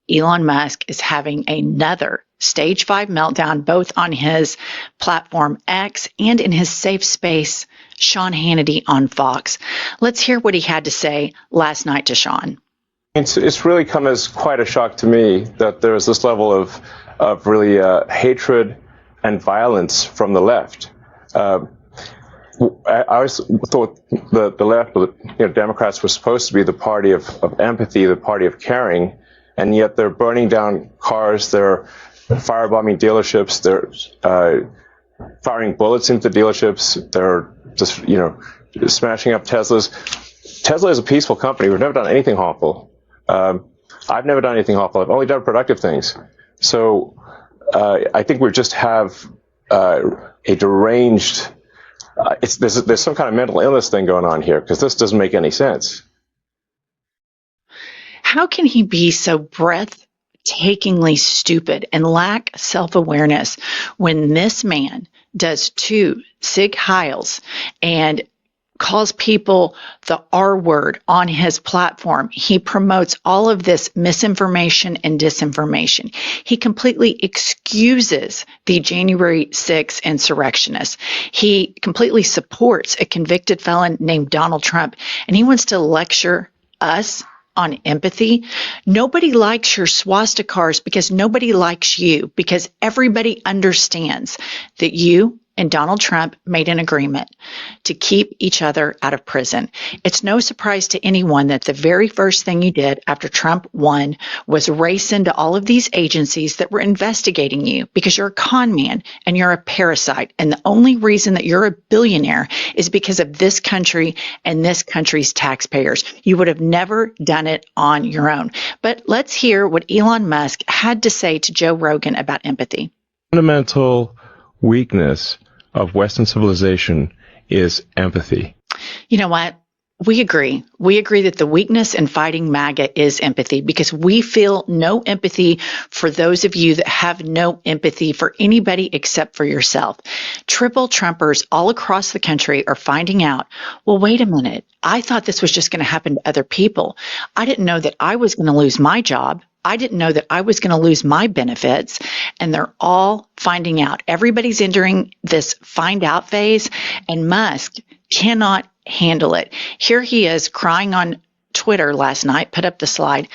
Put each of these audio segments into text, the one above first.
Elon Musk is having another stage 5 meltdown, both on his platform X and in his safe space, Sean Hannity on Fox. Let's hear what he had to say last night to Sean. It's really come as quite a shock to me that there's this level of really hatred and violence from the left. I always thought the left, Democrats were supposed to be the party of empathy, the party of caring, and yet they're burning down cars, they're firebombing dealerships, they're firing bullets into dealerships, they're just, smashing up Teslas. Tesla is a peaceful company. We've never done anything harmful. I've never done anything harmful. I've only done productive things. So I think we just have a deranged. There's some kind of mental illness thing going on here, because this doesn't make any sense. How can he be so breathtakingly stupid and lack self-awareness when this man does 2 Sig Heils and calls people the R word on his platform? He promotes all of this misinformation and disinformation. He completely excuses the January 6th insurrectionists. He completely supports a convicted felon named Donald Trump, and he wants to lecture us on empathy. Nobody likes your swastikars because nobody likes you, because everybody understands that you and Donald Trump made an agreement to keep each other out of prison. It's no surprise to anyone that the very first thing you did after Trump won was race into all of these agencies that were investigating you, because you're a con man and you're a parasite. And the only reason that you're a billionaire is because of this country and this country's taxpayers. You would have never done it on your own. But let's hear what Elon Musk had to say to Joe Rogan about empathy. Fundamental weakness of Western civilization is empathy. You know what? We agree. We agree that the weakness in fighting MAGA is empathy, because we feel no empathy for those of you that have no empathy for anybody except for yourself. Triple Trumpers all across the country are finding out, well, wait a minute. I thought this was just going to happen to other people. I didn't know that I was going to lose my job. I didn't know that I was going to lose my benefits, and they're all finding out. Everybody's entering this find out phase, and Musk cannot handle it. Here he is crying on Twitter last night, put up the slide.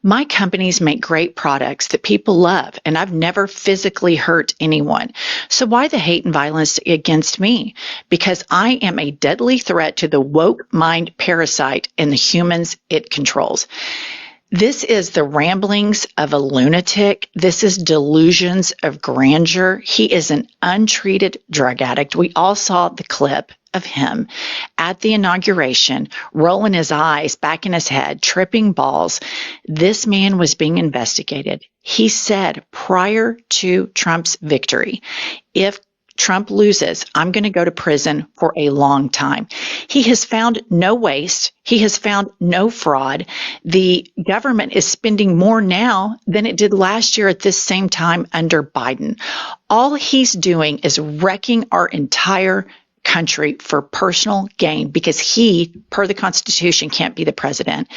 My companies make great products that people love, and I've never physically hurt anyone. So why the hate and violence against me? Because I am a deadly threat to the woke mind parasite and the humans it controls. This is the ramblings of a lunatic. This is delusions of grandeur. He is an untreated drug addict. We all saw the clip of him at the inauguration, rolling his eyes back in his head, tripping balls. This man was being investigated. He said prior to Trump's victory, if Trump loses, I'm going to go to prison for a long time. He has found no waste. He has found no fraud. The government is spending more now than it did last year at this same time under Biden. All he's doing is wrecking our entire country for personal gain, because he, per the Constitution, can't be the president.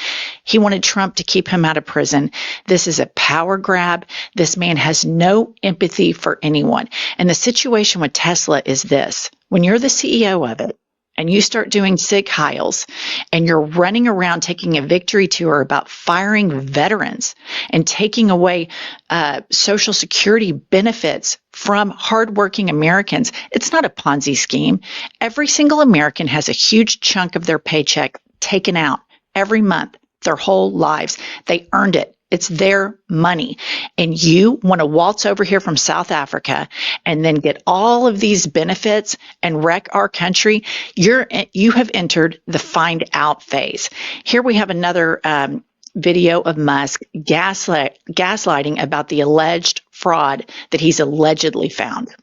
He wanted Trump to keep him out of prison. This is a power grab. This man has no empathy for anyone. And the situation with Tesla is this. When you're the CEO of it, and you start doing Sig Heils, and you're running around taking a victory tour about firing veterans and taking away Social Security benefits from hardworking Americans, it's not a Ponzi scheme. Every single American has a huge chunk of their paycheck taken out every month, their whole lives. They earned it. It's their money. And you want to waltz over here from South Africa and then get all of these benefits and wreck our country. You have entered the find out phase. Here we have another video of Musk gaslighting about the alleged fraud that he's allegedly found.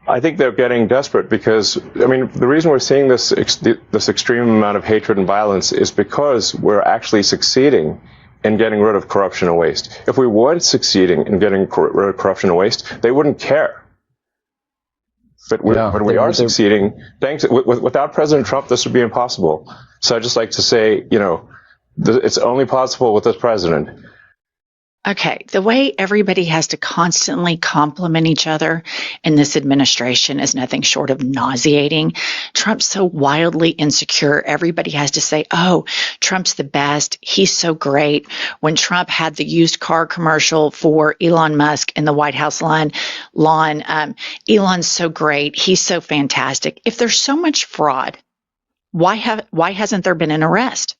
I think they're getting desperate because, the reason we're seeing this extreme amount of hatred and violence is because we're actually succeeding in getting rid of corruption and waste. If we weren't succeeding in getting rid of corruption and waste, they wouldn't care. But when we are succeeding, without President Trump, this would be impossible. So I'd just like to say, it's only possible with this president. Okay, the way everybody has to constantly compliment each other in this administration is nothing short of nauseating. Trump's so wildly insecure. Everybody has to say, oh, Trump's the best. He's so great. When Trump had the used car commercial for Elon Musk in the White House lawn, Elon's so great. He's so fantastic. If there's so much fraud, why hasn't there been an arrest?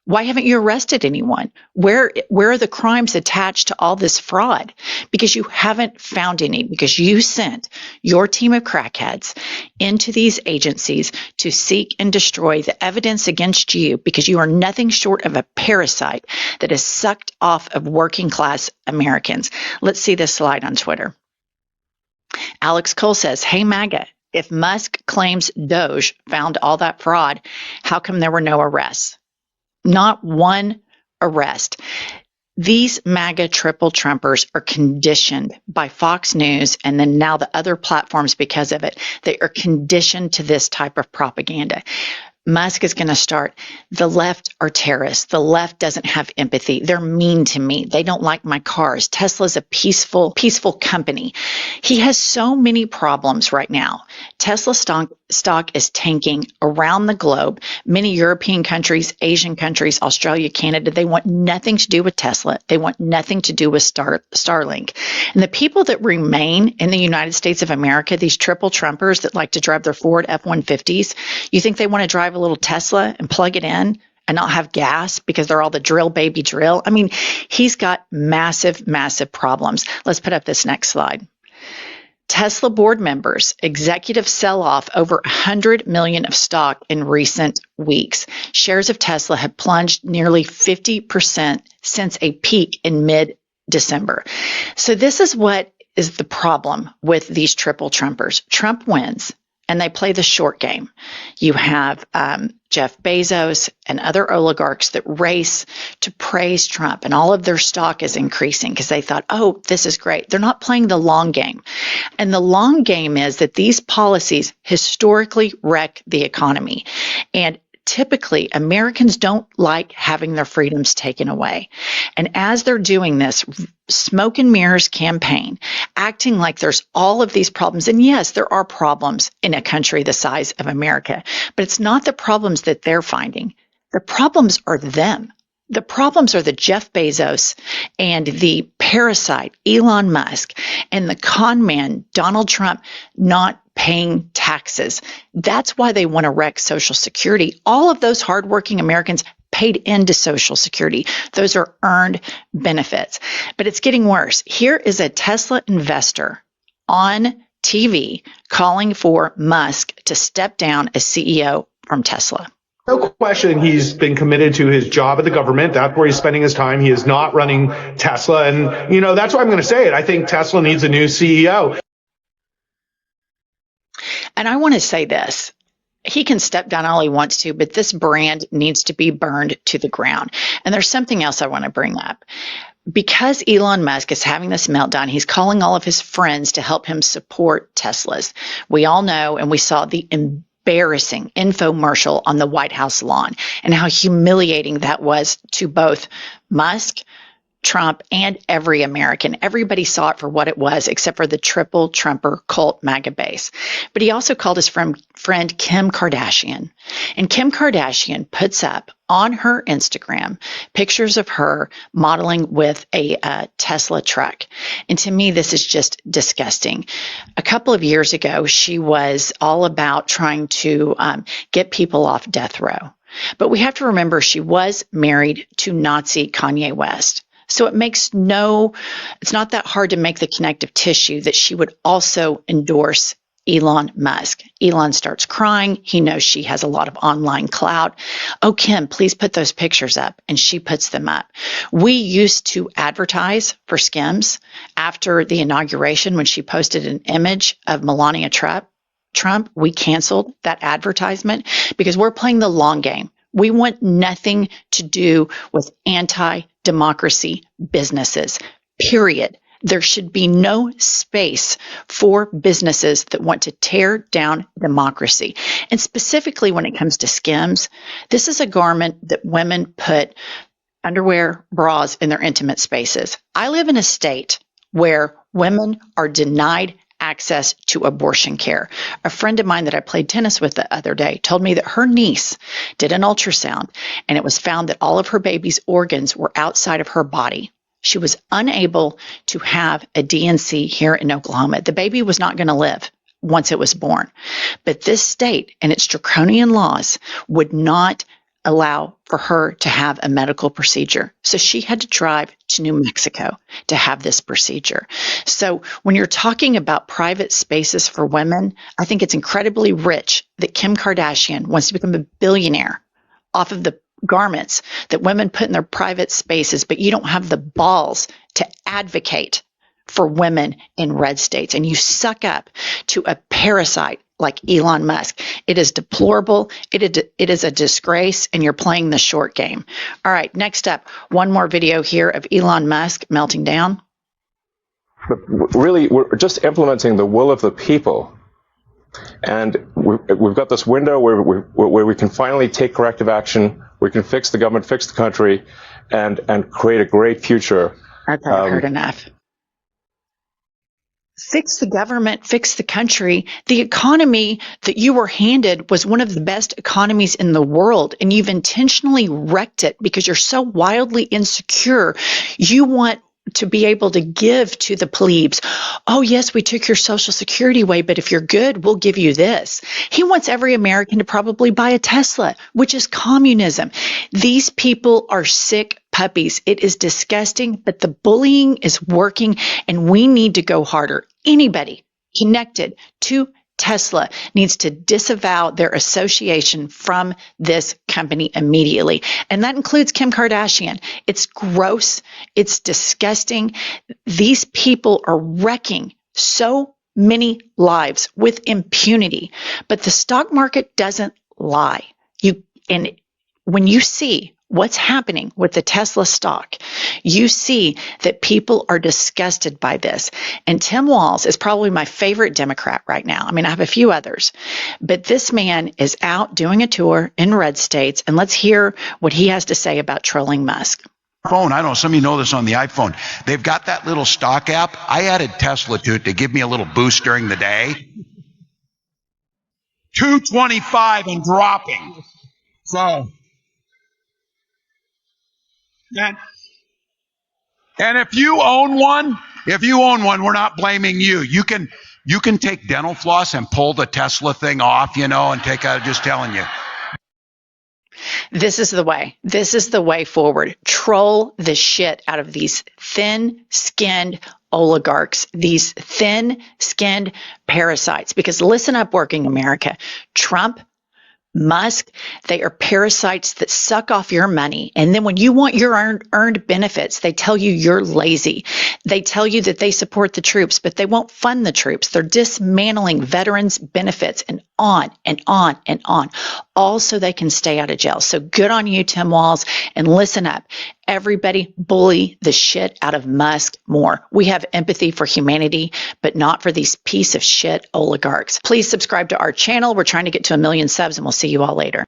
Why haven't you arrested anyone? Where are the crimes attached to all this fraud? Because you haven't found any, because you sent your team of crackheads into these agencies to seek and destroy the evidence against you, because you are nothing short of a parasite that is sucked off of working class Americans. Let's see this slide on Twitter. Alex Cole says, hey, MAGA, if Musk claims Doge found all that fraud, how come there were no arrests? Not one arrest. These MAGA triple Trumpers are conditioned by Fox News and then now the other platforms because of it. They are conditioned to this type of propaganda. Musk is going to start. The left are terrorists. The left doesn't have empathy. They're mean to me. They don't like my cars. Tesla's a peaceful company. He has so many problems right now. Tesla stock is tanking around the globe. Many European countries, Asian countries, Australia, Canada, they want nothing to do with Tesla. They want nothing to do with Starlink. And the people that remain in the United States of America, these triple Trumpers that like to drive their Ford F-150s, you think they want to drive a little Tesla and plug it in and not have gas because they're all the drill baby drill? I mean, he's got massive, massive problems. Let's put up this next slide. Tesla board members, executive sell-off over 100 million of stock in recent weeks. Shares of Tesla have plunged nearly 50% since a peak in mid-December. So this is what is the problem with these triple Trumpers. Trump wins, and they play the short game. You have Jeff Bezos and other oligarchs that race to praise Trump, and all of their stock is increasing because they thought, oh, this is great. They're not playing the long game. And the long game is that these policies historically wreck the economy. And typically, Americans don't like having their freedoms taken away. And as they're doing this smoke and mirrors campaign, acting like there's all of these problems, and yes, there are problems in a country the size of America, but it's not the problems that they're finding. The problems are them. The problems are the Jeff Bezos and the parasite Elon Musk and the con man Donald Trump not paying taxes. That's why they want to wreck Social Security. All of those hardworking Americans paid into Social Security. Those are earned benefits. But it's getting worse. Here is a Tesla investor on TV calling for Musk to step down as CEO from Tesla. No question, he's been committed to his job at the government. That's where he's spending his time. He is not running Tesla. And, that's why I'm going to say it. I think Tesla needs a new CEO. And I want to say this. He can step down all he wants to, but this brand needs to be burned to the ground. And there's something else I want to bring up. Because Elon Musk is having this meltdown, he's calling all of his friends to help him support Teslas. We all know, and we saw the embarrassing infomercial on the White House lawn and how humiliating that was to both Musk, Trump, and every American. Everybody saw it for what it was, except for the triple Trumper cult MAGA base. But he also called his friend Kim Kardashian. And Kim Kardashian puts up on her Instagram pictures of her modeling with a Tesla truck. And to me, this is just disgusting. A couple of years ago, she was all about trying to get people off death row. But we have to remember she was married to Nazi Kanye West. So it's not that hard to make the connective tissue that she would also endorse Elon Musk. Elon starts crying. He knows she has a lot of online clout. Oh, Kim, please put those pictures up. And she puts them up. We used to advertise for Skims after the inauguration when she posted an image of Melania Trump. We canceled that advertisement because we're playing the long game. We want nothing to do with anti-democracy businesses, period. There should be no space for businesses that want to tear down democracy. And specifically when it comes to Skims, this is a garment that women put underwear, bras in their intimate spaces. I live in a state where women are denied access to abortion care. A friend of mine that I played tennis with the other day told me that her niece did an ultrasound and it was found that all of her baby's organs were outside of her body. She was unable to have a DNC here in Oklahoma. The baby was not going to live once it was born. But this state and its draconian laws would not allow for her to have a medical procedure. So she had to drive to New Mexico to have this procedure. So when you're talking about private spaces for women, I think it's incredibly rich that Kim Kardashian wants to become a billionaire off of the garments that women put in their private spaces, but you don't have the balls to advocate for women in red states. And you suck up to a parasite like Elon Musk. It is deplorable. It is a disgrace, and you're playing the short game. All right, next up, one more video here of Elon Musk melting down. But really, we're just implementing the will of the people. And we've got this window where we can finally take corrective action. We can fix the government, fix the country, and create a great future. Okay, I've heard enough. Fix the government, fix the country. The economy that you were handed was one of the best economies in the world, and you've intentionally wrecked it because you're so wildly insecure. You want to be able to give to the plebes. Oh, yes, we took your Social Security away, but if you're good, we'll give you this. He wants every American to probably buy a Tesla, which is communism. These people are sick puppies. It is disgusting, but the bullying is working, and we need to go harder. Anybody connected to Tesla needs to disavow their association from this company immediately. And that includes Kim Kardashian. It's gross. It's disgusting. These people are wrecking so many lives with impunity. But the stock market doesn't lie. And when you see what's happening with the Tesla stock, you see that people are disgusted by this. And Tim Walz is probably my favorite Democrat right now. I mean, I have a few others, but this man is out doing a tour in red states, and let's hear what he has to say about trolling Musk. Phone. I don't know, some of you know this on the iPhone. They've got that little stock app. I added Tesla to it to give me a little boost during the day. 225 and dropping. So, and if you own one, we're not blaming you. You can take dental floss and pull the Tesla thing off, and take out, just telling you. This is the way. This is the way forward. Troll the shit out of these thin-skinned oligarchs, these thin-skinned parasites. Because listen up, working America. Trump, Musk, they are parasites that suck off your money. And then when you want your earned benefits, they tell you you're lazy. They tell you that they support the troops, but they won't fund the troops. They're dismantling veterans' benefits and on and on and on, all so they can stay out of jail. So good on you, Tim Walz, and listen up. Everybody bully the shit out of Musk more. We have empathy for humanity, but not for these piece of shit oligarchs. Please subscribe to our channel. We're trying to get to 1 million subs, and we'll see you all later.